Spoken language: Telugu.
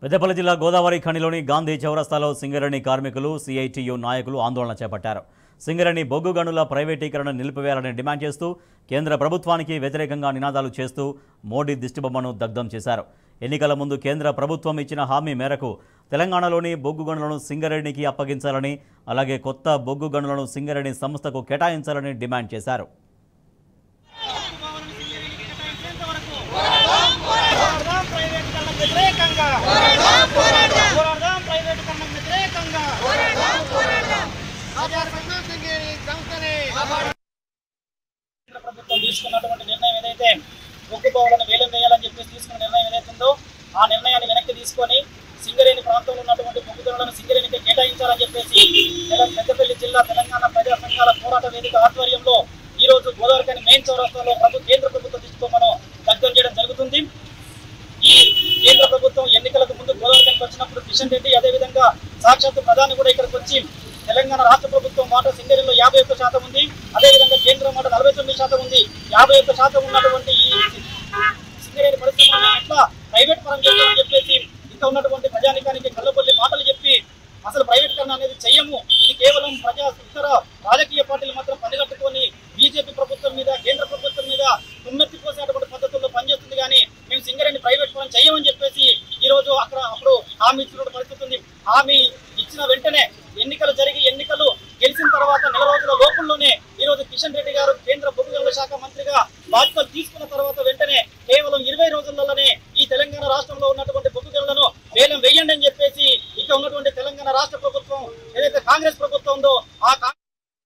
పెద్దపల్లి జిల్లా గోదావరి ఖనిలోని గాంధీ చౌరస్తాలో సింగరేణి కార్మికులు సిఐటియు నాయకులు ఆందోళన చేపట్టారు. సింగరేణి బొగ్గు గనుల ప్రైవేటీకరణ నిలిపివేయాలని డిమాండ్ చేస్తూ కేంద్ర ప్రభుత్వానికి వ్యతిరేకంగా నినాదాలు చేస్తూ మోడీ దిష్టిబొమ్మను దగ్ధం చేశారు. ఎన్నికల ముందు కేంద్ర ప్రభుత్వం ఇచ్చిన హామీ మేరకు తెలంగాణలోని బొగ్గు గనులను సింగరేణికి అప్పగించాలని, అలాగే కొత్త బొగ్గు గనులను సింగరేణి సంస్థకు కేటాయించాలని డిమాండ్ చేశారు. ప్రభుత్వం తీసుకున్నటువంటి నిర్ణయం ఏదైతే బొగ్గు బావులను వేలం వేయాలని చెప్పేసి తీసుకున్న నిర్ణయం ఏదైతే ఉందో ఆ నిర్ణయాన్ని వెనక్కి తీసుకొని సింగరేణి ప్రాంతంలో ఉన్నటువంటి బొగ్గు గనులను సింగరేణికి కేటాయించాలని చెప్పేసి పెద్దపల్లి జిల్లా తెలంగాణ ప్రజా సంఘాల పోరాట వేదిక ఆధ్వర్యంలో ఈ రోజు గోదావరి మెయిన్ చౌరస్తాలో కేంద్ర ప్రభుత్వం దిష్టిబొమ్మను దగ్ధం చేయడం జరుగుతుంది. ఈ కేంద్ర ప్రభుత్వం ఎన్నికలకు ముందు గోదావరికి వచ్చినప్పుడు కిషన్ రెడ్డి, అదేవిధంగా సాక్షాత్ ప్రధాని కూడా ఇక్కడికి వచ్చి తెలంగాణ రాష్ట్ర ప్రభుత్వం మాట సింగరేణిలో 51% ఉంది, అదేవిధంగా కేంద్రం మాట 49% ఉంది. 51% ఉన్నటువంటి ఈ సింగరేణి పరిశ్రమను ఎట్లా ప్రైవేట్ పరం చేస్తామని చెప్పేసి ఇంకా ఉన్నటువంటి ప్రజానికానికి కళ్ళబొల్లి మాటలు చెప్పి అసలు ప్రైవేటీకరణ అనేది చెయ్యము, ఇది కేవలం ఇతర రాజకీయ పార్టీలు మాత్రం పనిగట్టుకొని బీజేపీ ప్రభుత్వం మీద, కేంద్ర ప్రభుత్వం మీద తుమ్మెత్తి పోసేటువంటి పద్ధతుల్లో పనిచేస్తుంది, కానీ మేము సింగరేణి ప్రైవేట్ పరం చెయ్యమని చెప్పేసి ఈ రోజు అప్పుడు హామీ ఇచ్చిన పరిస్థితి ఉంది. హామీ ఇచ్చిన వెంటనే ఎన్నికలు గెలిచిన తర్వాత నెల రోజుల లోపంలోనే ఈ రోజు కిషన్ రెడ్డి గారు కేంద్ర బొగ్గు గనుల శాఖ మంత్రిగా బాధ్యతలు